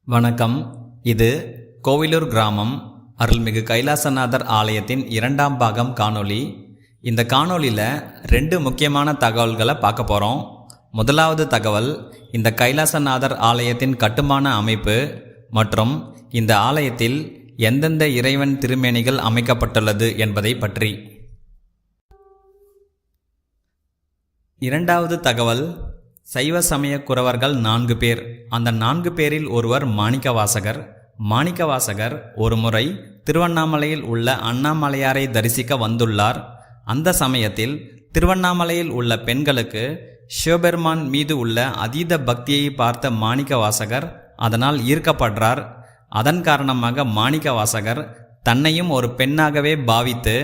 வணக்கம். இது கோவிலூர் கிராமம் அருள்மிகு கைலாசநாதர் ஆலயத்தின் 2ஆம் பாகம் காணொளி. இந்த காணொளியில் 2 முக்கியமான தகவல்களை பார்க்க போகிறோம். முதலாவது தகவல் இந்த கைலாசநாதர் ஆலயத்தின் கட்டுமான அமைப்பு மற்றும் இந்த ஆலயத்தில் எந்தெந்த இறைவன் திருமேனிகள் அமைக்கப்பட்டுள்ளது என்பதை பற்றி. இரண்டாவது தகவல், சைவ சமய குரவர்கள் 4 பேர். அந்த 4 பேரில் ஒருவர் மாணிக்கவாசகர். மாணிக்கவாசகர் ஒரு முறை திருவண்ணாமலையில் உள்ள அண்ணாமலையாரை தரிசிக்க வந்துள்ளார். அந்த சமயத்தில் திருவண்ணாமலையில் உள்ள பெண்களுக்கு சிவபெருமான் மீது உள்ள அதீத பக்தியை பார்த்த மாணிக்கவாசகர் அதனால் ஈர்க்கப்படுறார். அதன் காரணமாக மாணிக்கவாசகர் தன்னையும் ஒரு பெண்ணாகவே பாவித்து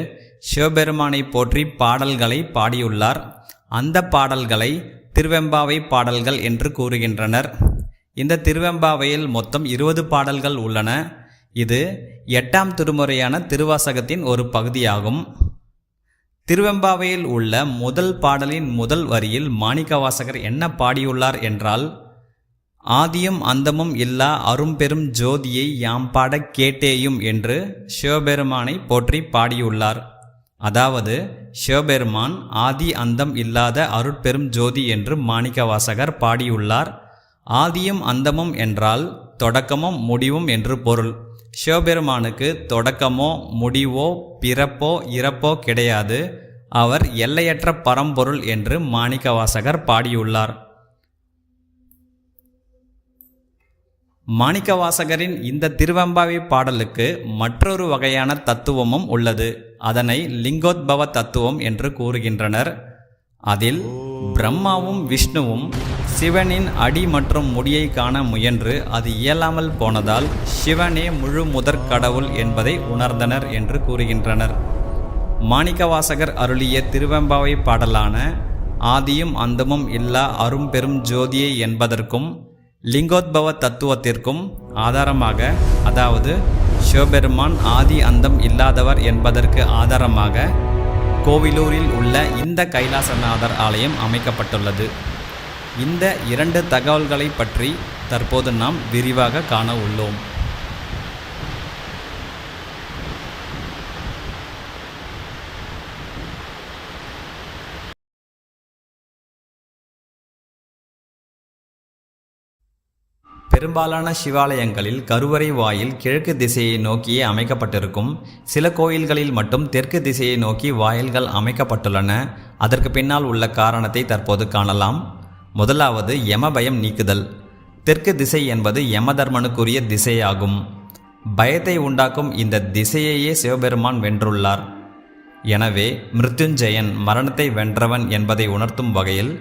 சிவபெருமானை போற்றி பாடல்களை பாடியுள்ளார். அந்த பாடல்களை திருவெம்பாவை பாடல்கள் என்று கூறுகின்றனர். இந்த திருவெம்பாவையில் மொத்தம் 20 பாடல்கள் உள்ளன. இது 8ஆம் திருமுறையான திருவாசகத்தின் ஒரு பகுதியாகும். திருவெம்பாவையில் உள்ள முதல் பாடலின் முதல் வரியில் மாணிக்கவாசகர் என்ன பாடியுள்ளார் என்றால், ஆதியும் அந்தமும் இல்லா அரும்பெரும் ஜோதியை யாம் பாட கேட்டேயும் என்று சிவபெருமானை போற்றி பாடியுள்ளார். அதாவது சிவபெருமான் ஆதி அந்தம் இல்லாத அருட்பெரும் ஜோதி என்று மாணிக்கவாசகர் பாடியுள்ளார். ஆதியும் அந்தமும் என்றால் தொடக்கமும் முடிவும் என்று பொருள். சிவபெருமானுக்கு தொடக்கமோ முடிவோ பிறப்போ இறப்போ கிடையாது. அவர் எல்லையற்ற பரம்பொருள் என்று மாணிக்கவாசகர் பாடியுள்ளார். மாணிக்கவாசகரின் இந்த திருவெம்பாவை பாடலுக்கு மற்றொரு வகையான தத்துவமும் உள்ளது. அதனை லிங்கோத்பவ தத்துவம் என்று கூறுகின்றனர். அதில் பிரம்மாவும் விஷ்ணுவும் சிவனின் அடி மற்றும் முடியை காண முயன்று அது இயலாமல் போனதால் சிவனே முழு முதற் கடவுள் என்பதை உணர்ந்தனர் என்று கூறுகின்றனர். மாணிக்கவாசகர் அருளிய திருவெம்பாவை பாடலான ஆதியும் அந்தமும் இல்லா அரும்பெரும் ஜோதியை என்பதற்கும் லிங்கோத்பவ தத்துவத்திற்கும் ஆதாரமாக, அதாவது சிவபெருமான் ஆதி அந்தம் இல்லாதவர் என்பதற்கு ஆதாரமாக கோவிலூரில் உள்ள இந்த கைலாசநாதர் ஆலயம் அமைக்கப்பட்டுள்ளது. இந்த 2 தகவல்களை பற்றி தற்போது நாம் விரிவாக காண உள்ளோம். பெரும்பாலான சிவாலயங்களில் கருவறை வாயில் கிழக்கு திசையை நோக்கியே அமைக்கப்பட்டிருக்கும். சில கோயில்களில் மட்டும் தெற்கு திசையை நோக்கி வாயில்கள் அமைக்கப்பட்டுள்ளன. அதற்கு பின்னால் உள்ள காரணத்தை தற்போது காணலாம். முதலாவது யமபயம் நீக்குதல். தெற்கு திசை என்பது யமதர்மனுக்குரிய திசையாகும். பயத்தை உண்டாக்கும் இந்த திசையையே சிவபெருமான் வென்றுள்ளார். எனவே மிருத்யுஞ்சயன் மரணத்தை வென்றவன் என்பதை உணர்த்தும் வகையில்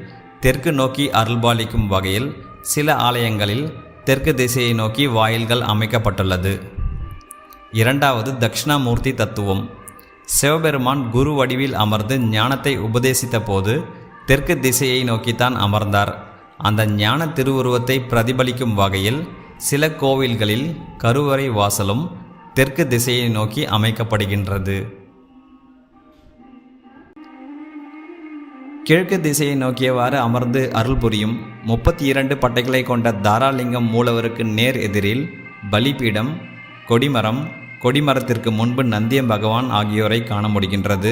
தெற்கு நோக்கி அருள்பாலிக்கும் வகையில் சில ஆலயங்களில் தெற்கு திசையை நோக்கி வாயில்கள் அமைக்கப்பட்டுள்ளது. இரண்டாவது தட்சிணாமூர்த்தி தத்துவம். சிவபெருமான் குரு வடிவில் அமர்ந்து ஞானத்தை உபதேசித்த போது தெற்கு திசையை நோக்கித்தான் அமர்ந்தார். அந்த ஞான திருவுருவத்தை பிரதிபலிக்கும் வகையில் சில கோவில்களில் கருவறை வாசலும் தெற்கு திசையை நோக்கி அமைக்கப்படுகின்றது. கிழக்கு திசையை நோக்கியவாறு அமர்ந்து அருள் புரியும் 32 பட்டைகளை கொண்ட தாராலிங்கம் மூலவருக்கு நேர் எதிரில் பலிபீடம், கொடிமரம், கொடிமரத்திற்கு முன்பு நந்தியம் பகவான் ஆகியோரை காண முடிகின்றது.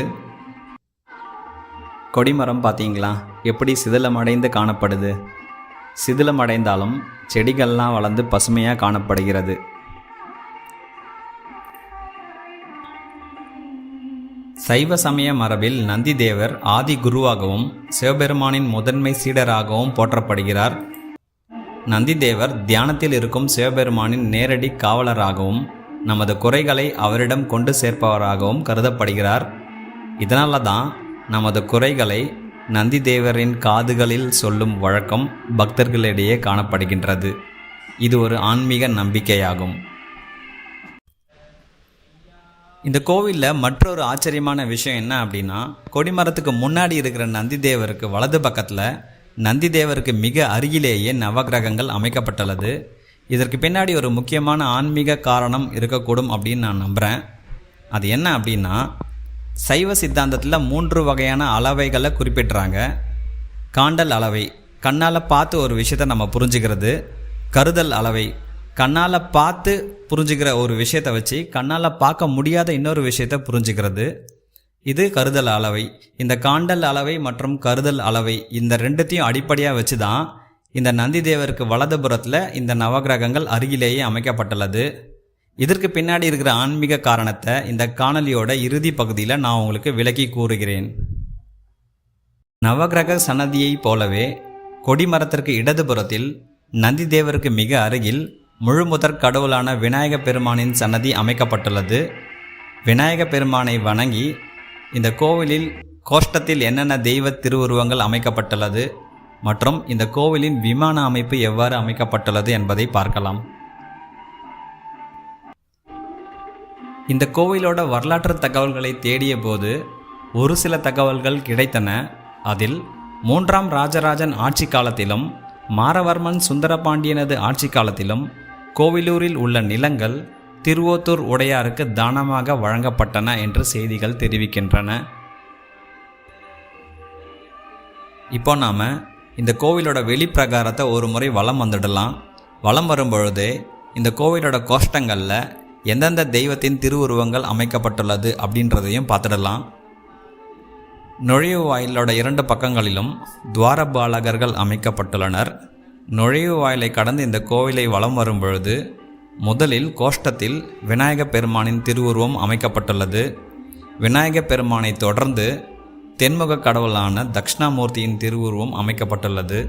கொடிமரம் பார்த்தீங்களா எப்படி சிதிலமடைந்து காணப்படுது. சிதிலமடைந்தாலும் செடிகள்லாம் வளர்ந்து பசுமையாக காணப்படுகிறது. சைவ சமய மரபில் நந்தி தேவர் ஆதி குருவாகவும் சிவபெருமானின் முதன்மை சீடராகவும் போற்றப்படுகிறார். நந்தி தேவர் தியானத்தில் இருக்கும் சிவபெருமானின் நேரடி காவலராகவும் நமது குறைகளை அவரிடம் கொண்டு சேர்ப்பவராகவும் கருதப்படுகிறார். இதனால தான் நமது குறைகளை நந்தி தேவரின் காதுகளில் சொல்லும் வழக்கம் பக்தர்களிடையே காணப்படுகின்றது. இது ஒரு ஆன்மீக நம்பிக்கையாகும். இந்த கோவிலில் மற்றொரு ஆச்சரியமான விஷயம் என்ன அப்படின்னா, கொடிமரத்துக்கு முன்னாடி இருக்கிற நந்தி தேவருக்கு வலது பக்கத்தில் நந்தி தேவருக்கு மிக அருகிலேயே நவகிரகங்கள் அமைக்கப்பட்டுள்ளது. இதற்கு பின்னாடி ஒரு முக்கியமான ஆன்மீக காரணம் இருக்கக்கூடும் அப்படின்னு நான் நம்புகிறேன். அது என்ன அப்படின்னா, சைவ சித்தாந்தத்தில் 3 வகையான அளவைகளை குறிப்பிட்றாங்க. காண்டல் அளவை, கண்ணால் பார்த்து ஒரு விஷயத்தை நம்ம புரிஞ்சுக்கிறது. கருதல் அளவை, கண்ணால் பார்த்து புரிஞ்சுக்கிற ஒரு விஷயத்தை வச்சு கண்ணால் பார்க்க முடியாத இன்னொரு விஷயத்தை புரிஞ்சுக்கிறது. இது கருதல் அளவை. இந்த காண்டல் அளவை மற்றும் கருதல் அளவை இந்த ரெண்டுத்தையும் அடிப்படையாக வச்சு தான் இந்த நந்தி தேவருக்கு வலதுபுறத்தில் இந்த நவகிரகங்கள் அருகிலேயே அமைக்கப்பட்டுள்ளது. இதற்கு பின்னாடி இருக்கிற ஆன்மீக காரணத்தை இந்த காணொலியோட இறுதி பகுதியில் நான் உங்களுக்கு விளக்கி கூறுகிறேன். நவகிரக சன்னதியைப் போலவே கொடிமரத்திற்கு இடதுபுறத்தில் நந்தி தேவருக்கு மிக அருகில் முழுமுதற் கடவுளான விநாயக பெருமானின் சன்னதி அமைக்கப்பட்டுள்ளது. விநாயக பெருமானை வணங்கி இந்த கோவிலில் கோஷ்டத்தில் என்னென்ன தெய்வ திருவுருவங்கள் அமைக்கப்பட்டுள்ளது மற்றும் இந்த கோவிலின் விமான அமைப்பு எவ்வாறு அமைக்கப்பட்டுள்ளது என்பதை பார்க்கலாம். இந்த கோவிலோட வரலாற்று தகவல்களை தேடிய போது ஒரு சில தகவல்கள் கிடைத்தன. அதில் 3ஆம் ராஜராஜன் ஆட்சி காலத்திலும் மாரவர்மன் சுந்தரபாண்டியனது ஆட்சி காலத்திலும் கோவிலூரில் உள்ள நிலங்கள் திருவோத்தூர் உடையாருக்கு தானமாக வழங்கப்பட்டன என்று செய்திகள் தெரிவிக்கின்றன. இப்போ நாம் இந்த கோவிலோட வெளிப்பிரகாரத்தை ஒரு முறை வலம் வந்துடலாம். வலம் வரும்பொழுதே இந்த கோவிலோட கோஷ்டங்களில் எந்தெந்த தெய்வத்தின் திருவுருவங்கள் அமைக்கப்பட்டுள்ளது அப்படின்றதையும் பார்த்துடலாம். நுழைவு வாயிலோட 2 பக்கங்களிலும் துவாரபாலகர்கள் அமைக்கப்பட்டுள்ளனர். நுழைவு வாயிலை கடந்து இந்த கோவிலை வலம் வரும் பொழுது முதலில் கோஷ்டத்தில் விநாயக பெருமானின் திருவுருவம் அமைக்கப்பட்டுள்ளது. விநாயக பெருமானை தொடர்ந்து தென்முக கடவுளான தட்சிணாமூர்த்தியின் திருவுருவம் அமைக்கப்பட்டுள்ளது.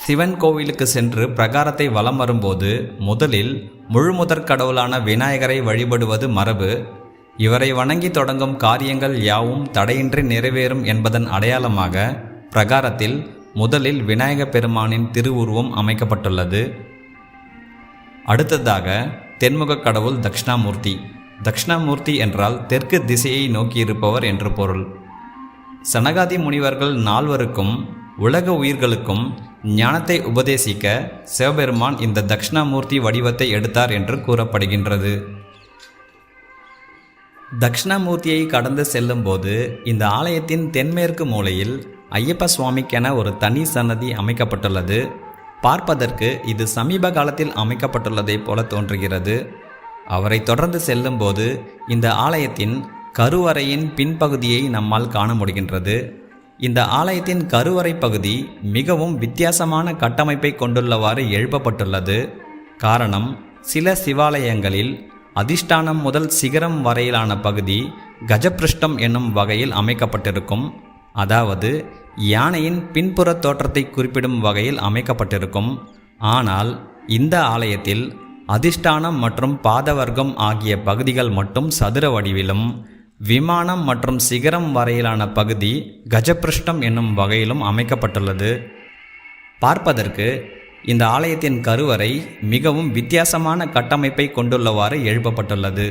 சிவன் கோவிலுக்கு சென்று பிரகாரத்தை வலம் வரும்போது முதலில் முழுமுதற் கடவுளான விநாயகரை வழிபடுவது மரபு. இவரை வணங்கி தொடங்கும் காரியங்கள் யாவும் தடையின்றி நிறைவேறும் என்பதன் அடையாளமாக பிரகாரத்தில் முதலில் விநாயக பெருமானின் திருவுருவம் அமைக்கப்பட்டுள்ளது. அடுத்ததாக தென்முக கடவுள் தட்சிணாமூர்த்தி. தட்சிணாமூர்த்தி என்றால் தெற்கு திசையை நோக்கியிருப்பவர் என்று பொருள். சனகாதி முனிவர்கள் 4வருக்கும் உலக உயிர்களுக்கும் ஞானத்தை உபதேசிக்க சிவபெருமான் இந்த தட்சிணாமூர்த்தி வடிவத்தை எடுத்தார் என்று கூறப்படுகின்றது. தட்சிணாமூர்த்தியை கடந்து செல்லும்போது இந்த ஆலயத்தின் தென்மேற்கு மூலையில் ஐயப்ப சுவாமிக்கென ஒரு தனி சன்னதி அமைக்கப்பட்டுள்ளது. பார்ப்பதற்கு இது சமீப காலத்தில் அமைக்கப்பட்டுள்ளதைப் போல தோன்றுகிறது. அவரை தொடர்ந்து செல்லும்போது இந்த ஆலயத்தின் கருவறையின் பின்பகுதியை நம்மால் காண முடிகின்றது. இந்த ஆலயத்தின் கருவறை பகுதி மிகவும் வித்தியாசமான கட்டமைப்பை கொண்டுள்ளவாறு எழுப்பப்பட்டுள்ளது. காரணம், சில சிவாலயங்களில் அதிஷ்டானம் முதல் சிகரம் வரையிலான பகுதி கஜபிருஷ்டம் என்னும் வகையில் அமைக்கப்பட்டிருக்கும். அதாவது யானையின் பின்புற தோற்றத்தை குறிப்பிடும் வகையில் அமைக்கப்பட்டிருக்கும். ஆனால் இந்த ஆலயத்தில் அதிஷ்டானம் மற்றும் பாதவர்க்கம் ஆகிய பகுதிகள் மட்டும் சதுர வடிவிலும், விமானம் மற்றும் சிகரம் வரையிலான பகுதி கஜபிருஷ்டம் என்னும் வகையிலும் அமைக்கப்பட்டுள்ளது. பார்ப்பதற்கு இந்த ஆலயத்தின் கருவறை மிகவும் வித்தியாசமான கட்டமைப்பை கொண்டுள்ளவாறு எழுப்பப்பட்டுள்ளது.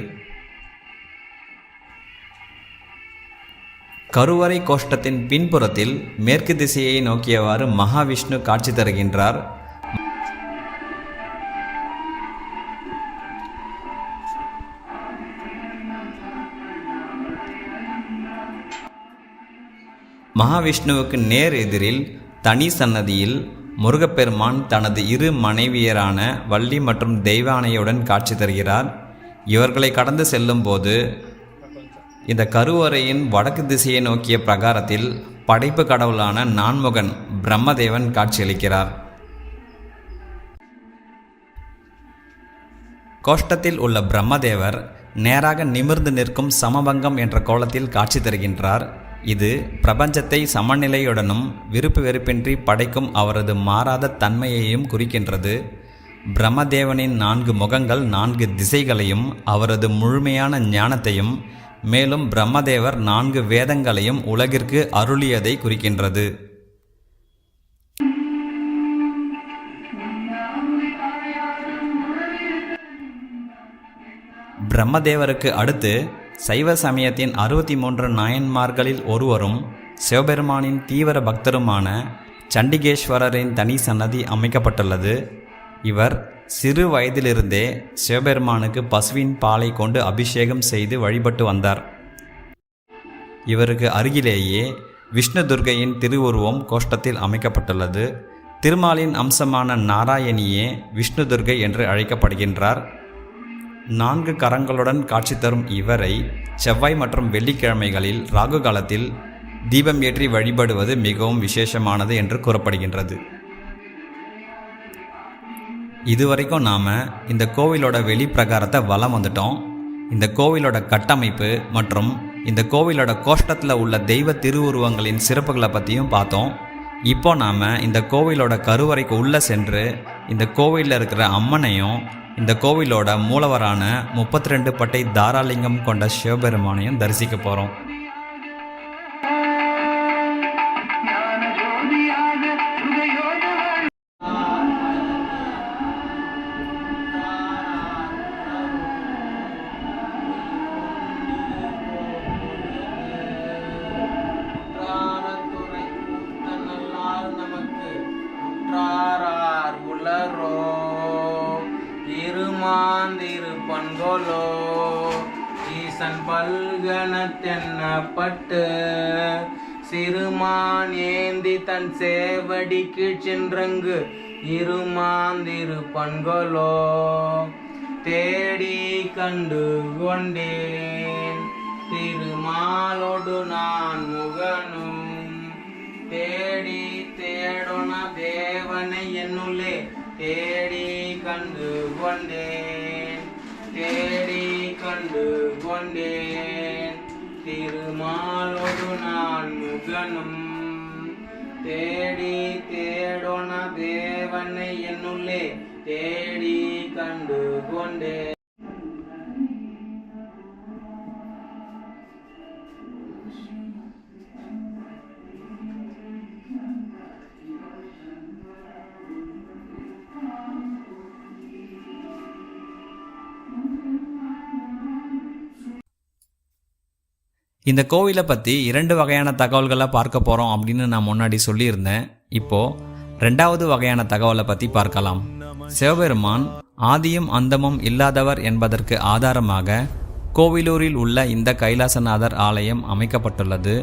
கருவறை கோஷ்டத்தின் பின்புறத்தில் மேற்கு திசையை நோக்கியவாறு மகாவிஷ்ணு காட்சி தருகின்றார். மகாவிஷ்ணுவுக்கு நேர் எதிரில் தனி சன்னதியில் முருகப்பெருமான் தனது இரு மனைவியரான வள்ளி மற்றும் தெய்வானையுடன் காட்சி தருகிறார். இவர்களை கடந்து செல்லும்போது இந்த கருவறையின் வடக்கு திசையை நோக்கிய பிரகாரத்தில் படைப்பு கடவுளான நான்முகன் பிரம்மதேவன் காட்சியளிக்கிறார். கோஷ்டத்தில் உள்ள பிரம்மதேவர் நேராக நிமிர்ந்து நிற்கும் சமபங்கம் என்ற கோலத்தில் காட்சி தருகின்றார். இது பிரபஞ்சத்தை சமநிலையுடனும் விருப்பு வெறுப்பின்றி படைக்கும் அவரது மாறாத தன்மையையும் குறிக்கின்றது. பிரம்மதேவனின் 4 முகங்கள் 4 திசைகளையும் அவரது முழுமையான ஞானத்தையும் மேலும் பிரம்மதேவர் 4 வேதங்களையும் உலகிற்கு அருளியதை குறிக்கின்றது. பிரம்மதேவருக்கு அடுத்து சைவ சமயத்தின் 63 நாயன்மார்களில் ஒருவரும் சிவபெருமானின் தீவிர பக்தருமான சண்டிகேஸ்வரரின் தனி சன்னதி அமைக்கப்பட்டுள்ளது. இவர் சிறு வயதிலிருந்தே சிவபெருமானுக்கு பசுவின் பாலை கொண்டு அபிஷேகம் செய்து வழிபட்டு வந்தார். இவருக்கு அருகிலேயே விஷ்ணு துர்க்கையின் திருவுருவம் கோஷ்டத்தில் அமைக்கப்பட்டுள்ளது. திருமாலின் அம்சமான நாராயணியே விஷ்ணு துர்க்கை என்று அழைக்கப்படுகின்றார். 4 கரங்களுடன் காட்சி தரும் இவரை செவ்வாய் மற்றும் வெள்ளிக்கிழமைகளில் ராகு காலத்தில் தீபம் ஏற்றி வழிபடுவது மிகவும் விசேஷமானது என்று கூறப்படுகின்றது. இதுவரைக்கும் நாம் இந்த கோவிலோட வெளிப்பிரகாரத்தை வலம் வந்துட்டோம். இந்த கோவிலோட கட்டமைப்பு மற்றும் இந்த கோவிலோட கோஷ்டத்தில் உள்ள தெய்வ திருவுருவங்களின் சிறப்புகளை பற்றியும் பார்த்தோம். இப்போ நாம் இந்த கோவிலோட கருவறைக்கு உள்ளே சென்று இந்த கோவிலில் இருக்கிற அம்மனையும் இந்த கோவிலோட மூலவரான 32 பட்டை தாராலிங்கம் கொண்ட சிவபெருமானையும் தரிசிக்க போகிறோம். பண்கோலோ ஈசன் பல்கணத்தென்னப்பட்டு சிறுமான் ஏந்தி தன் சேவடிக்கு சென்றங்கு இருமாந்திரு பண்கோலோ தேடி கண்டு கொண்டேன் திருமாலோடு நான் முகனும் தேடி தேடோன தேவனை என்னுள்ளே தேடி கண்டு கொண்டேன் தேடி கண்டு கொண்டேன் திருமாலோடு நான் முகனும் தேடி தேடோன தேவனை என்னுள்ளே தேடி கண்டு கொண்டேன். இந்த கோவிலை பற்றி 2 வகையான தகவல்களை பார்க்க போகிறோம் அப்படின்னு நான் முன்னாடி சொல்லியிருந்தேன். இப்போது 2வது வகையான தகவலை பற்றி பார்க்கலாம். சிவபெருமான் ஆதியும் அந்தமும் இல்லாதவர் என்பதற்கு ஆதாரமாக கோவிலூரில் உள்ள இந்த கைலாசநாதர் ஆலயம் அமைக்கப்பட்டுள்ளது.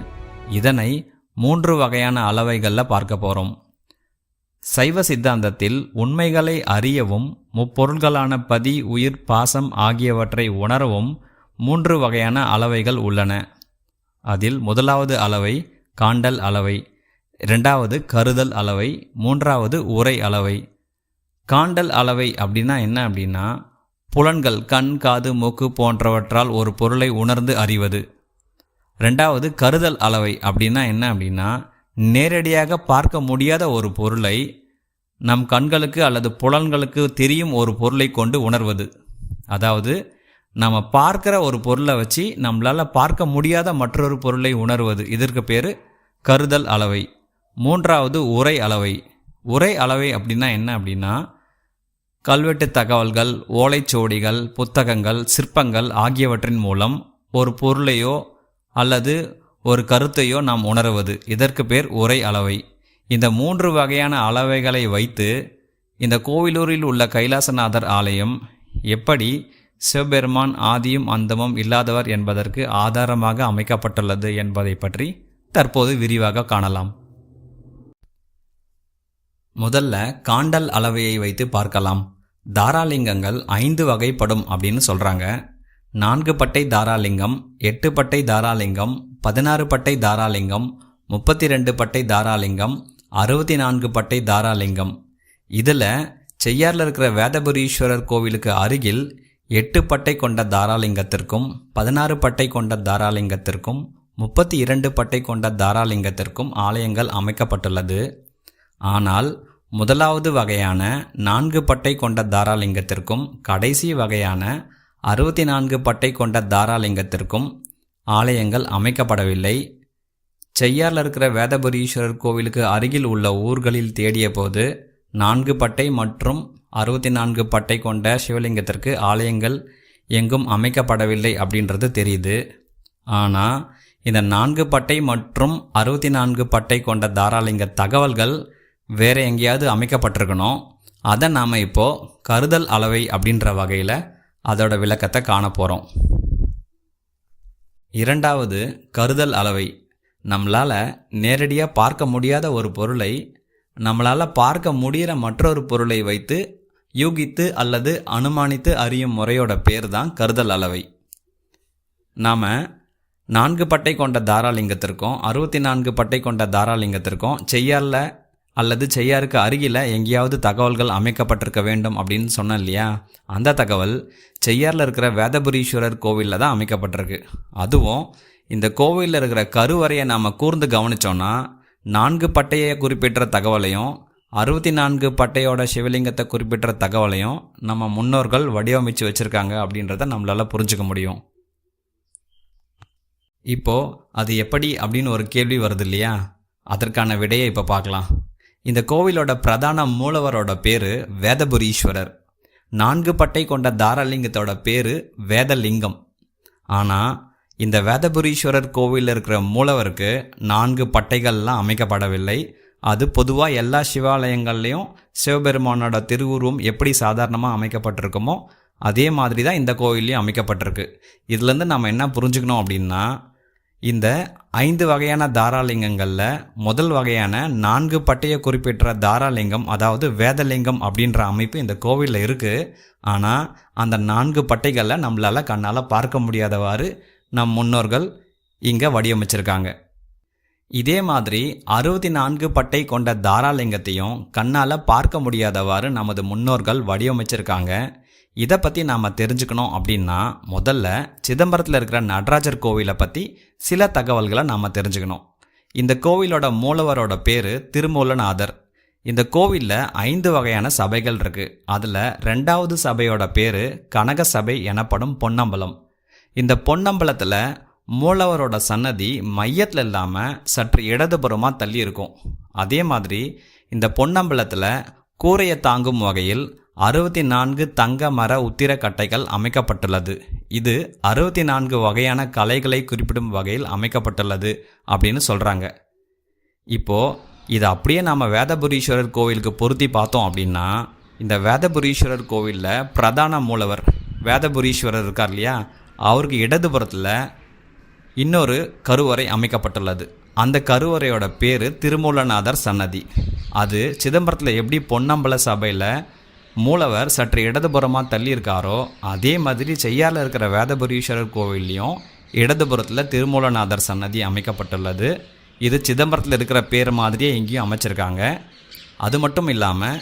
இதனை 3 வகையான அளவைகளில் பார்க்க போகிறோம். சைவ சித்தாந்தத்தில் உண்மைகளை அறியவும் முப்பொருள்களான பதி, உயிர், பாசம் ஆகியவற்றை உணரவும் 3 வகையான அளவைகள் உள்ளன. அதில் முதலாவது அளவை காண்டல் அளவை, 2வது கருதல் அளவை, 3வது உரை அளவை. காண்டல் அளவை அப்படின்னா என்ன அப்படின்னா புலன்கள் கண், காது, மூக்கு போன்றவற்றால் ஒரு பொருளை உணர்ந்து அறிவது. 2வது கருதல் அளவை அப்படின்னா என்ன அப்படின்னா நேரடியாக பார்க்க முடியாத ஒரு பொருளை நம் கண்களுக்கு அல்லது புலன்களுக்கு தெரியும் ஒரு பொருளை கொண்டு உணர்வது. அதாவது நம்ம பார்க்குற ஒரு பொருளை வச்சு நம்மளால் பார்க்க முடியாத மற்றொரு பொருளை உணர்வது. இதற்கு பேர் கருதல் அளவை. 3வது உரை அளவை. உரை அளவை அப்படின்னா என்ன அப்படின்னா கல்வெட்டு தகவல்கள், ஓலைச்சுவடிகள், புத்தகங்கள், சிற்பங்கள் ஆகியவற்றின் மூலம் ஒரு பொருளையோ அல்லது ஒரு கருத்தையோ நாம் உணர்வது. இதற்கு பேர் உரை அளவை. இந்த 3 வகையான அளவைகளை வைத்து இந்த கோவிலூரில் உள்ள கைலாசநாதர் ஆலயம் எப்படி சிவபெருமான் ஆதியும் அந்தமும் இல்லாதவர் என்பதற்கு ஆதாரமாக அமைக்கப்பட்டுள்ளது என்பதை பற்றி தற்போது விரிவாக காணலாம். முதல்ல காண்டல் அளவையை வைத்து பார்க்கலாம். தாராலிங்கங்கள் 5 வகைப்படும் அப்படின்னு சொல்கிறாங்க. 4 பட்டை தாராலிங்கம், 8 பட்டை தாராலிங்கம், 16 பட்டை தாராலிங்கம், 32 பட்டை தாராலிங்கம், 64 பட்டை தாராலிங்கம். இதில் செய்யாறில் இருக்கிற வேதபுரீஸ்வரர் கோவிலுக்கு அருகில் 8 பட்டை கொண்ட தாராலிங்கத்திற்கும் 16 பட்டை கொண்ட தாராலிங்கத்திற்கும் 32 பட்டை கொண்ட தாராலிங்கத்திற்கும் ஆலயங்கள் அமைக்கப்பட்டுள்ளது. ஆனால் முதலாவது வகையான 4 பட்டை கொண்ட தாராலிங்கத்திற்கும் கடைசி வகையான 64 பட்டை கொண்ட தாராலிங்கத்திற்கும் ஆலயங்கள் அமைக்கப்படவில்லை. செய்யாறில் இருக்கிற வேதபுரீஸ்வரர் கோவிலுக்கு அருகில் உள்ள ஊர்களில் தேடிய போது 4 பட்டை மற்றும் 64 பட்டை கொண்ட சிவலிங்கத்திற்கு ஆலயங்கள் எங்கும் அமைக்கப்படவில்லை அப்படின்றது தெரியுது. ஆனால் இந்த 4 பட்டை மற்றும் 64 பட்டை கொண்ட தாராலிங்க தகவல்கள் வேறு எங்கேயாவது அமைக்கப்பட்டிருக்கணும். அதை நாம் இப்போது கருதல் அளவை அப்படின்ற வகையில் அதோட விளக்கத்தை காண போகிறோம். இரண்டாவது கருதல் அளவை. நம்மளால் நேரடியாக பார்க்க முடியாத ஒரு பொருளை நம்மளால் பார்க்க முடிகிற மற்றொரு பொருளை வைத்து யூகித்து அல்லது அனுமானித்து அறியும் முறையோட பேர் தான் கருதல் அளவை. நாம் 4 பட்டை கொண்ட தாராலிங்கத்திற்கும் 64 பட்டை கொண்ட தாராலிங்கத்திற்கும் செய்யாறில் அல்லது செய்யாருக்கு அருகில் எங்கேயாவது தகவல்கள் அமைக்கப்பட்டிருக்க வேண்டும் அப்படின்னு சொன்னேன் இல்லையா? அந்த தகவல் செய்யாறில் இருக்கிற வேதபுரீஸ்வரர் கோவிலில் தான் அமைக்கப்பட்டிருக்கு. அதுவும் இந்த கோவிலில் இருக்கிற கருவறையை நாம் கூர்ந்து கவனித்தோன்னா 4 பட்டையை குறிப்பிட்ட தகவலையும் 64 பட்டையோட சிவலிங்கத்தை குறிப்பிட்ட தகவலையும் நம்ம முன்னோர்கள் வடிவமைச்சு வச்சுருக்காங்க அப்படின்றத நம்மளால் புரிஞ்சுக்க முடியும். இப்போது அது எப்படி அப்படின்னு ஒரு கேள்வி வருது இல்லையா? அதற்கான விடையை இப்போ பார்க்கலாம். இந்த கோவிலோட பிரதான மூலவரோட பேர் வேதபுரீஸ்வரர். 4 பட்டை கொண்ட தாராலிங்கத்தோட பேர் வேதலிங்கம். ஆனால் இந்த வேதபுரீஸ்வரர் கோவிலில் இருக்கிற மூலவருக்கு 4 பட்டைகள்லாம் அமைக்கப்படவில்லை. அது பொதுவாக எல்லா சிவாலயங்கள்லேயும் சிவபெருமானோட திருவுருவம் எப்படி சாதாரணமாக அமைக்கப்பட்டிருக்குமோ அதே மாதிரி தான் இந்த கோவில்லையும் அமைக்கப்பட்டிருக்கு. இதுலேருந்து நம்ம என்ன புரிஞ்சுக்கணும் அப்படின்னா, இந்த 5 வகையான தாராலிங்கங்களில் முதல் வகையான 4 பட்டையை குறிப்பிட்ட தாராலிங்கம், அதாவது வேதலிங்கம் அப்படின்ற அமைப்பு இந்த கோவிலில் இருக்குது. ஆனால் அந்த 4 பட்டைகளில் நம்மளால் கண்ணால் பார்க்க முடியாதவாறு நம் முன்னோர்கள் இங்கே வடிவமைச்சிருக்காங்க. இதே மாதிரி 64 பட்டை கொண்ட தாராலிங்கத்தையும் கண்ணால் பார்க்க முடியாதவாறு நமது முன்னோர்கள் வடிவமைச்சிருக்காங்க. இதை பற்றி நாம் தெரிஞ்சுக்கணும் அப்படின்னா முதல்ல சிதம்பரத்தில் இருக்கிற நடராஜர் கோவிலை பற்றி சில தகவல்களை நாம் தெரிஞ்சுக்கணும். இந்த கோவிலோட மூலவரோட பேர் திருமூலநாதர். இந்த கோவிலில் 5 வகையான சபைகள் இருக்குது. அதில் 2வது சபையோட பேர் கனக சபை எனப்படும் பொன்னம்பலம். இந்த பொன்னம்பலத்தில் மூலவரோட சன்னதி மையத்தில் இல்லாமல் சற்று இடதுபுறமாக தள்ளி இருக்கும். அதே மாதிரி இந்த பொன்னம்பலத்தில் கூரையை தாங்கும் வகையில் 64 தங்க மர உத்திர கட்டைகள் அமைக்கப்பட்டுள்ளது. இது 64 வகையான கலைகளை குறிப்பிடும் வகையில் அமைக்கப்பட்டுள்ளது அப்படின்னு சொல்கிறாங்க. இப்போது இதை அப்படியே நாம் வேதபுரீஸ்வரர் கோவிலுக்கு பொருத்தி பார்த்தோம் அப்படின்னா, இந்த வேதபுரீஸ்வரர் கோவிலில் பிரதான மூலவர் வேதபுரீஸ்வரர் இருக்கார் இல்லையா, அவருக்கு இடதுபுறத்தில் இன்னொரு கருவறை அமைக்கப்பட்டுள்ளது. அந்த கருவறையோட பேர் திருமூலநாதர் சன்னதி. அது சிதம்பரத்தில் எப்படி பொன்னம்பல சபையில் மூலவர் சற்று இடதுபுறமாக தள்ளி இருக்காரோ அதே மாதிரி செய்யாறில் இருக்கிற வேதபுரீஸ்வரர் கோவில்லையும் இடதுபுறத்தில் திருமூலநாதர் சன்னதி அமைக்கப்பட்டுள்ளது. இது சிதம்பரத்தில் இருக்கிற பேர் மாதிரியே இங்கேயும் அமைச்சிருக்காங்க. அது மட்டும் இல்லாமல்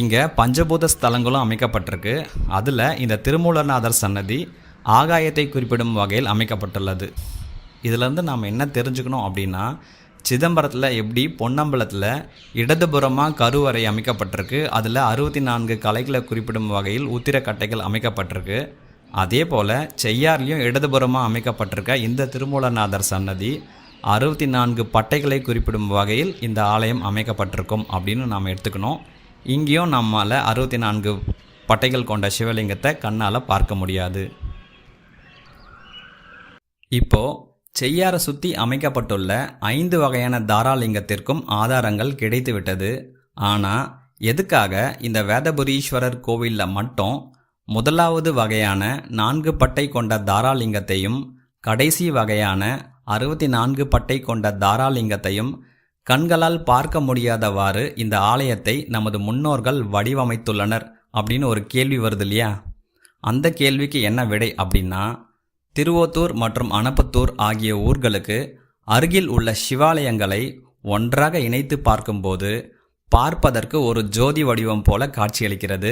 இங்கே பஞ்சபூத ஸ்தலங்களும் அமைக்கப்பட்டிருக்கு. அதில் இந்த திருமூலநாதர் சன்னதி ஆகாயத்தை குறிப்பிடும் வகையில் அமைக்கப்பட்டுள்ளது. இதிலேருந்து நாம் என்ன தெரிஞ்சுக்கணும் அப்படின்னா, சிதம்பரத்தில் எப்படி பொன்னம்பலத்தில் இடதுபுறமாக கருவறை அமைக்கப்பட்டிருக்கு, அதில் 64 கலைகளை குறிப்பிடும் வகையில் உத்திரக்கட்டைகள் அமைக்கப்பட்டிருக்கு. அதே போல் செய்யார்லேயும் இடதுபுறமாக அமைக்கப்பட்டிருக்க இந்த திருமூலநாதர் சன்னதி 64 பட்டைகளை குறிப்பிடும் வகையில் இந்த ஆலயம் அமைக்கப்பட்டிருக்கும் அப்படின்னு நாம் எடுத்துக்கணும். இங்கேயும் நம்மால் 64 பட்டைகள் கொண்ட சிவலிங்கத்தை கண்ணால் பார்க்க முடியாது. இப்போது செய்யாரை சுற்றி அமைக்கப்பட்டுள்ள 5 வகையான தாராலிங்கத்திற்கும் ஆதாரங்கள் கிடைத்துவிட்டது. ஆனால் எதுக்காக இந்த வேதபுரீஸ்வரர் கோவிலில் மட்டும் முதலாவது வகையான 4 பட்டை கொண்ட தாராலிங்கத்தையும் கடைசி வகையான 64 பட்டை கொண்ட தாராலிங்கத்தையும் கண்களால் பார்க்க முடியாதவாறு இந்த ஆலயத்தை நமது முன்னோர்கள் வடிவமைத்துள்ளனர் அப்படின்னு ஒரு கேள்வி வருது இல்லையா? அந்த கேள்விக்கு என்ன விடை அப்படின்னா, திருவோத்தூர் மற்றும் அனப்பத்தூர் ஆகிய ஊர்களுக்கு அருகில் உள்ள சிவாலயங்களை ஒன்றாக இணைத்து பார்க்கும்போது பார்ப்பதற்கு ஒரு ஜோதி வடிவம் போல காட்சியளிக்கிறது.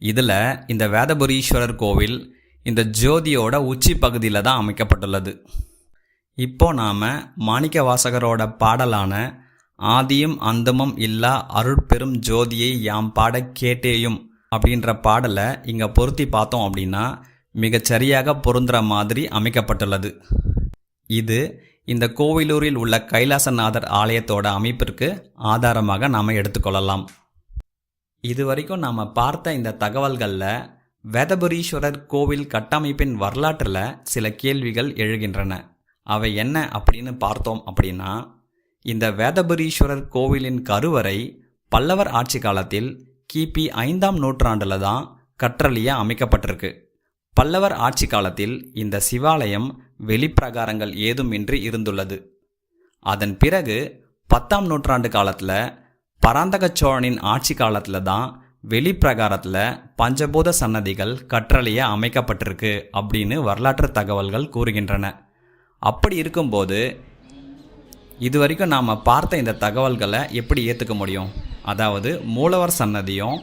இதில் இந்த வேதபுரீஸ்வரர் கோவில் இந்த ஜோதியோட உச்சி பகுதியில் தான் அமைக்கப்பட்டுள்ளது. இப்போ நாம் மாணிக்கவாசகரோட பாடலான ஆதியும் அந்தமும் இல்லா அருட்பெரும் ஜோதியை யாம் பாட கேட்டேயும் அப்படின்ற பாடலை இங்கே பொருத்தி பார்த்தோம் அப்படின்னா மிகச்சரியாக பொருந்துற மாதிரி அமைக்கப்பட்டுள்ளது. இது இந்த கோவிலூரில் உள்ள கைலாசநாதர் ஆலயத்தோட அமைப்பிற்கு ஆதாரமாக நாம் எடுத்துக்கொள்ளலாம். இதுவரைக்கும் நாம் பார்த்த இந்த தகவல்களில் வேதபுரீஸ்வரர் கோவில் கட்டமைப்பின் வரலாற்றில் சில கேள்விகள் எழுகின்றன. அவை என்ன அப்படின்னு பார்த்தோம் அப்படின்னா, இந்த வேதபுரீஸ்வரர் கோவிலின் கருவறை பல்லவர் ஆட்சி காலத்தில் கிபி 5ஆம் நூற்றாண்டில் தான் கற்றளியாக அமைக்கப்பட்டிருக்கு. பல்லவர் ஆட்சி காலத்தில் இந்த சிவாலயம் வெளிப்பிரகாரங்கள் ஏதுமின்றி இருந்துள்ளது. அதன் பிறகு 10ஆம் நூற்றாண்டு காலத்தில் பராந்தக சோழனின் ஆட்சி காலத்தில் தான் வெளிப்பிரகாரத்தில் பஞ்சபூத சன்னதிகள் கற்றளியாக அமைக்கப்பட்டிருக்கு அப்படின்னு வரலாற்று தகவல்கள் கூறுகின்றன. அப்படி இருக்கும்போது இதுவரைக்கும் நாம் பார்த்த இந்த தகவல்களை எப்படி ஏற்றுக்க முடியும்? அதாவது மூலவர் சன்னதியும்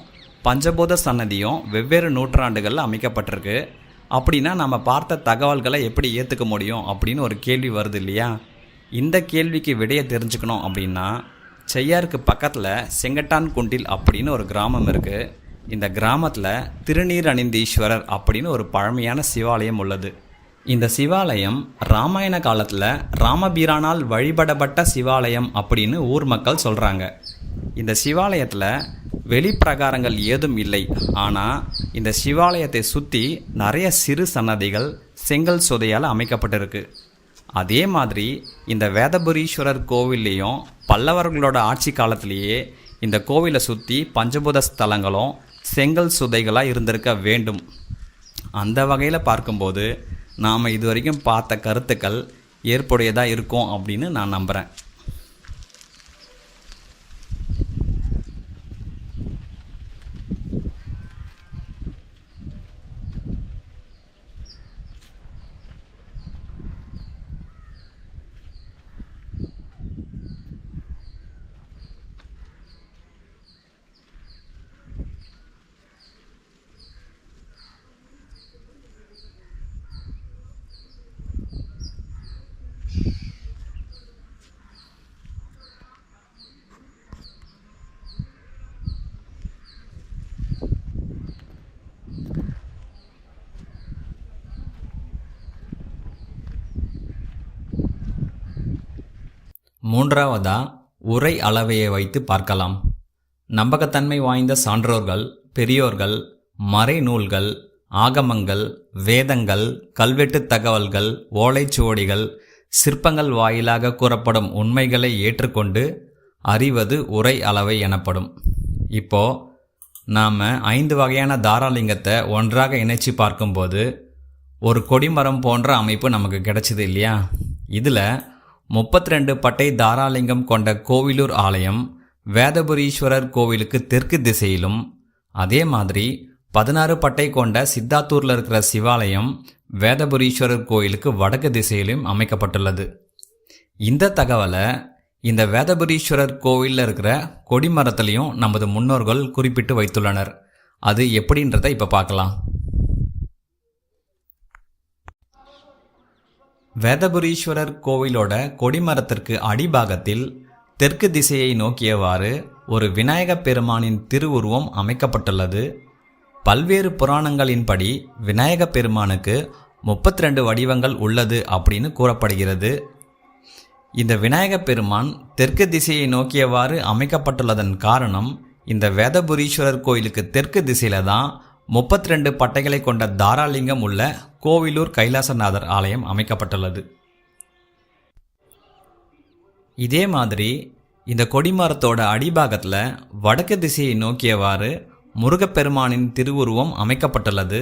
பஞ்சபூத சன்னதியும் வெவ்வேறு நூற்றாண்டுகளில் அமைக்கப்பட்டிருக்கு. அப்படின்னா நம்ம பார்த்த தகவல்களை எப்படி ஏற்றுக்க முடியும் அப்படின்னு ஒரு கேள்வி வருது இல்லையா? இந்த கேள்விக்கு விடையை தெரிஞ்சுக்கணும் அப்படின்னா, செய்யாருக்கு பக்கத்தில் செங்கட்டான் குண்டில் அப்படின்னு ஒரு கிராமம் இருக்குது. இந்த கிராமத்தில் திருநீரணிந்தீஸ்வரர் அப்படின்னு ஒரு பழமையான சிவாலயம் உள்ளது. இந்த சிவாலயம் ராமாயண காலத்தில் ராமபீரானால் வழிபடப்பட்ட சிவாலயம் அப்படின்னு ஊர் மக்கள் சொல்கிறாங்க. இந்த சிவாலயத்தில் வெளிப்பிரகாரங்கள் ஏதும் இல்லை. ஆனால் இந்த சிவாலயத்தை சுற்றி நிறைய சிறு சன்னதிகள் செங்கல் சுதையால் அமைக்கப்பட்டிருக்கு. அதே மாதிரி இந்த வேதபுரீஸ்வரர் கோவில்லையும் பல்லவர்களோட ஆட்சி காலத்திலேயே இந்த கோவிலை சுற்றி பஞ்சபூத ஸ்தலங்களும் செங்கல் சுதைகளாக இருந்திருக்க வேண்டும். அந்த வகையில் பார்க்கும்போது நாம் இதுவரைக்கும் பார்த்த கருத்துக்கள் ஏற்புடையதாக இருக்கும் அப்படின்னு நான் நம்புகிறேன். மூன்றாவதா உரை அளவையை வைத்து பார்க்கலாம். நம்பகத்தன்மை வாய்ந்த சான்றோர்கள், பெரியோர்கள், மறைநூல்கள், ஆகமங்கள், வேதங்கள், கல்வெட்டு தகவல்கள், ஓலைச்சுவடிகள், சிற்பங்கள் வாயிலாக கூறப்படும் உண்மைகளை ஏற்றுக்கொண்டு அறிவது உரை அளவை எனப்படும். இப்போ நாம் 5 வகையான தாராலிங்கத்தை ஒன்றாக இணைச்சி பார்க்கும்போது ஒரு கொடிமரம் போன்ற அமைப்பு நமக்கு கிடைச்சிது இல்லையா? இதில் 32 பட்டை தாராலிங்கம் கொண்ட கோவிலூர் ஆலயம் வேதபுரீஸ்வரர் கோவிலுக்கு தெற்கு திசையிலும், அதே மாதிரி 16 பட்டை கொண்ட சித்தாத்தூரில் இருக்கிற சிவாலயம் வேதபுரீஸ்வரர் கோயிலுக்கு வடக்கு திசையிலும் அமைக்கப்பட்டுள்ளது. இந்த தகவலை இந்த வேதபுரீஸ்வரர் கோவிலில் இருக்கிற கொடிமரத்திலையும் நமது முன்னோர்கள் குறிப்பிட்டு வைத்துள்ளனர். அது எப்படின்றத இப்போ பார்க்கலாம். வேதபுரீஸ்வரர் கோவிலோட கொடிமரத்திற்கு அடிபாகத்தில் தெற்கு திசையை நோக்கியவாறு ஒரு விநாயகப் பெருமானின் திருவுருவம் அமைக்கப்பட்டுள்ளது. பல்வேறு புராணங்களின்படி விநாயகப் பெருமானுக்கு 32 வடிவங்கள் உள்ளது அப்படின்னு கூறப்படுகிறது. இந்த விநாயகப் பெருமான் தெற்கு திசையை நோக்கியவாறு அமைக்கப்பட்டுள்ளதன் காரணம், இந்த வேதபுரீஸ்வரர் கோயிலுக்கு தெற்கு திசையில தான் 32 பட்டைகளை கொண்ட தாராலிங்கம் உள்ள கோவிலூர் கைலாசநாதர் ஆலயம் அமைக்கப்பட்டுள்ளது. இதே மாதிரி இந்த கொடிமரத்தோட அடிபாகத்தில் வடக்கு திசையை நோக்கியவாறு முருகப்பெருமானின் திருவுருவம் அமைக்கப்பட்டுள்ளது.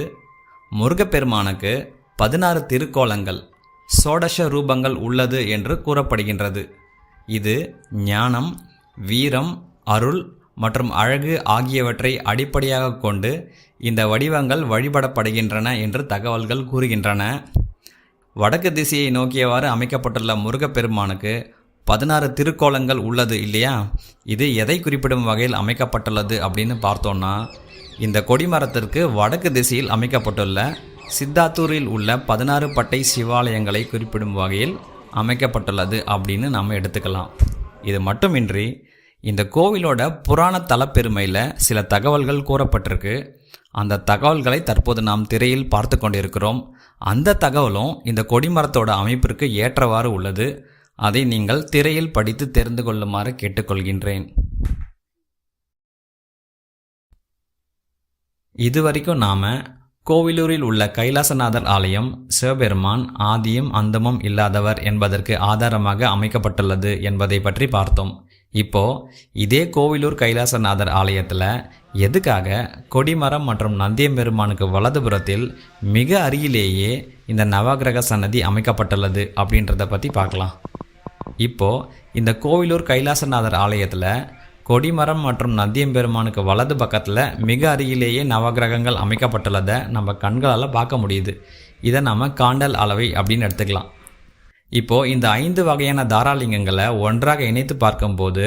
முருகப்பெருமானுக்கு 16 திருக்கோலங்கள், சோடச ரூபங்கள் உள்ளது என்று கூறப்படுகின்றது. இது ஞானம், வீரம், அருள் மற்றும் அழகு ஆகியவற்றை அடிப்படையாக கொண்டு இந்த வடிவங்கள் வழிபடப்படுகின்றன என்று தகவல்கள் கூறுகின்றன. வடக்கு திசையை நோக்கியவாறு அமைக்கப்பட்டுள்ள முருகப்பெருமானுக்கு 16 திருக்கோலங்கள் உள்ளது இல்லையா? இது எதை குறிப்பிடும் வகையில் அமைக்கப்பட்டுள்ளது அப்படின்னு பார்த்தோன்னா, இந்த கொடிமரத்திற்கு வடக்கு திசையில் அமைக்கப்பட்டுள்ள சித்தாத்தூரில் உள்ள 16 பட்டை சிவாலயங்களை குறிப்பிடும் வகையில் அமைக்கப்பட்டுள்ளது அப்படின்னு நம்ம எடுத்துக்கலாம். இது மட்டுமின்றி இந்த கோவிலோட புராண தலப்பெருமையில் சில தகவல்கள் கூறப்பட்டிருக்கு. அந்த தகவல்களை தற்போது நாம் திரையில் பார்த்து கொண்டிருக்கிறோம். அந்த தகவலும் இந்த கொடிமரத்தோட அமைப்பிற்கு ஏற்றவாறு உள்ளது. அதை நீங்கள் திரையில் படித்து தெரிந்து கொள்ளுமாறு கேட்டுக்கொள்கின்றேன். இதுவரைக்கும் நாம் கோவிலூரில் உள்ள கைலாசநாதர் ஆலயம் சிவபெருமான் ஆதியும் அந்தமும் இல்லாதவர் என்பதற்கு ஆதாரமாக அமைக்கப்பட்டுள்ளது என்பதை பற்றி பார்த்தோம். இப்போ இதே கோவிலூர் கைலாசநாதர் ஆலயத்தில் எதுக்காக கொடிமரம் மற்றும் நந்தியம்பெருமானுக்கு வலதுபுறத்தில் மிக அருகிலேயே இந்த நவகிரக சன்னதி அமைக்கப்பட்டுள்ளது அப்படின்றத பற்றி பார்க்கலாம். இப்போது இந்த கோவிலூர் கைலாசநாதர் ஆலயத்தில் கொடிமரம் மற்றும் நந்தியம்பெருமானுக்கு வலது பக்கத்தில் மிக அருகிலேயே நவகிரகங்கள் அமைக்கப்பட்டுள்ளதை நம்ம கண்களால் பார்க்க முடியுது. இதை நம்ம காண்டல் அளவை அப்படின்னு எடுத்துக்கலாம். இப்போது இந்த 5 வகையான தாராலிங்கங்களை ஒன்றாக இணைத்து பார்க்கும்போது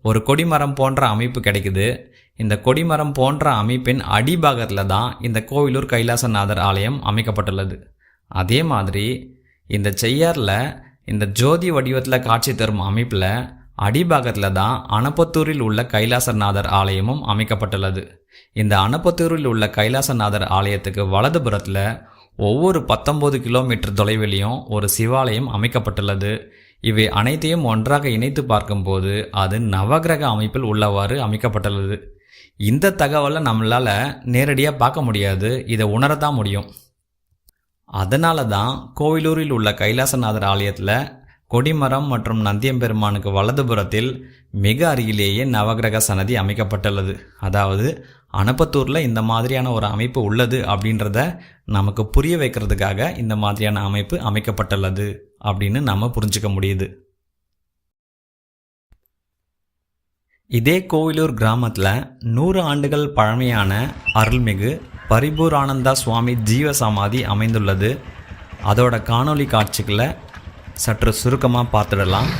ஒரு கொடிமரம் போன்ற அமைப்பு கிடைக்குது. இந்த கொடிமரம் போன்ற அமைப்பின் அடிபாகத்தில் தான் இந்த கோவிலூர் கைலாசநாதர் ஆலயம் அமைக்கப்பட்டுள்ளது. அதே மாதிரி இந்த செய்யாரில் இந்த ஜோதி வடிவத்தில் காட்சி தரும் அமைப்பில் அடிபாகத்தில் தான் அனப்பத்தூரில் உள்ள கைலாசநாதர் ஆலயமும் அமைக்கப்பட்டுள்ளது. இந்த அனப்பத்தூரில் உள்ள கைலாசநாதர் ஆலயத்துக்கு வலதுபுறத்தில் ஒவ்வொரு 19 கிலோமீட்டர் தொலைவிலையும் ஒரு சிவாலயம் அமைக்கப்பட்டுள்ளது. இவை அனைத்தையும் ஒன்றாக இணைத்து பார்க்கும்போது அது நவகிரக அமைப்பில் உள்ளவாறு அமைக்கப்பட்டுள்ளது. இந்த தகவலை நம்மளால் நேரடியாக பார்க்க முடியாது, இதை உணரத்தான் முடியும். அதனால தான் கோவிலூரில் உள்ள கைலாசநாதர் ஆலயத்தில் கொடிமரம் மற்றும் நந்தியம்பெருமானுக்கு வலதுபுறத்தில் மிக அருகிலேயே நவகிரக சன்னதி அமைக்கப்பட்டுள்ளது. அதாவது அனப்பத்தூரில் இந்த மாதிரியான ஒரு அமைப்பு உள்ளது அப்படின்றத நமக்கு புரிய வைக்கிறதுக்காக இந்த மாதிரியான அமைப்பு அமைக்கப்பட்டுள்ளது அப்படின்னு நம்ம புரிஞ்சுக்க முடியுது. இதே கோவிலூர் கிராமத்தில் 100 ஆண்டுகள் பழமையான அருள்மிகு பரிபூரானந்தா சுவாமி ஜீவ சமாதி அமைந்துள்ளது. அதோட காணொளி காட்சிகளை சற்று சுருக்கமாக பார்த்துடலாம்.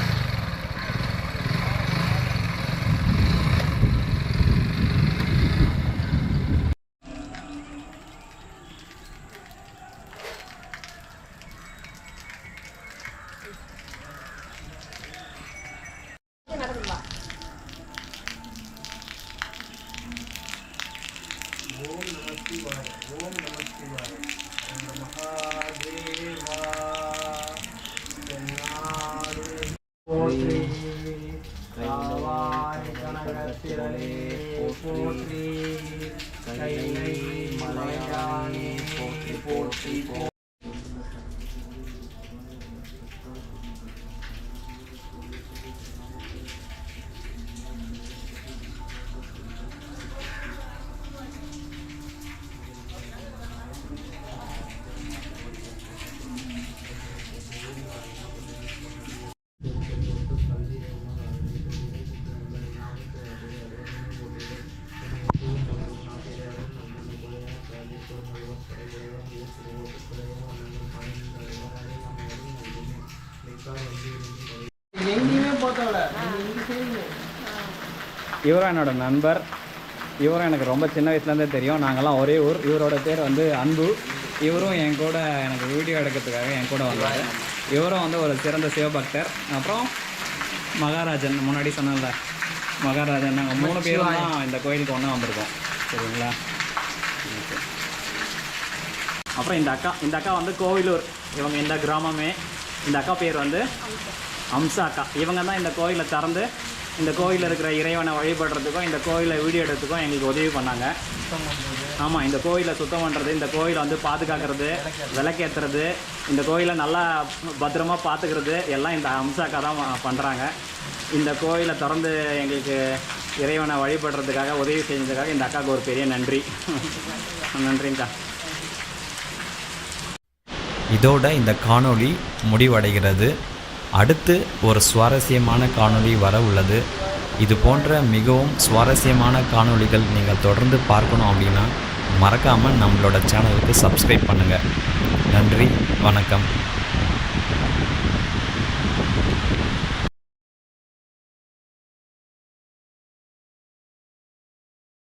போற்றி காவாய் கனகத்திரளே போற்றி கைலை மலையானே போற்றி போற்றி. இவரும் என்னோட நண்பர். இவரும் எனக்கு ரொம்ப சின்ன வயசுலேருந்தே தெரியும். நாங்கள்லாம் ஒரே ஊர். இவரோட பேர் வந்து அன்பு. இவரும் என் கூட எனக்கு வீடியோ எடுக்கிறதுக்காக என் கூட வந்தார். இவரும் வந்து ஒரு சிறந்த சிவபக்தர். அப்புறம் மகாராஜன், முன்னாடி சொன்னல மகாராஜன். நாங்கள் 3 பேரும் தான் இந்த கோயிலுக்கு ஒன்றா வந்திருக்கோம். சரிங்களா? அப்புறம் இந்த அக்கா வந்து கோவிலூர். இவங்க இந்த கிராமமே. இந்த அக்கா பேர் வந்து அம்சா அக்கா. இவங்க தான் இந்த கோயிலை திறந்து இந்த கோயிலில் இருக்கிற இறைவனை வழிபடுறதுக்கும் இந்த கோயிலை வீடியோ எடுத்துக்கும் எங்களுக்கு உதவி பண்ணாங்க. ஆமாம், இந்த கோயிலை சுத்தம் பண்ணுறது, இந்த கோயிலை வந்து பாதுகாக்கிறது, விளக்கேற்றுறது, இந்த கோயிலை நல்லா பத்திரமாக பார்த்துக்கிறது எல்லாம் இந்த அம்சாக்கா தான் பண்ணுறாங்க. இந்த கோயிலை திறந்து எங்களுக்கு இறைவனை வழிபடுறதுக்காக உதவி செஞ்சதுக்காக இந்த அக்காவுக்கு ஒரு பெரிய நன்றி. நன்றிங்கக்கா. இதோட இந்த காணொளி முடிவடைகிறது. அடுத்து ஒரு சுவாரஸ்யமான காணொளி வர உள்ளது. இது போன்ற மிகவும் சுவாரஸ்யமான காணொளிகள் நீங்கள் தொடர்ந்து பார்க்கணும் அப்படின்னா மறக்காமல் நம்மளோட சேனலுக்கு சப்ஸ்கிரைப் பண்ணுங்கள். நன்றி, வணக்கம்.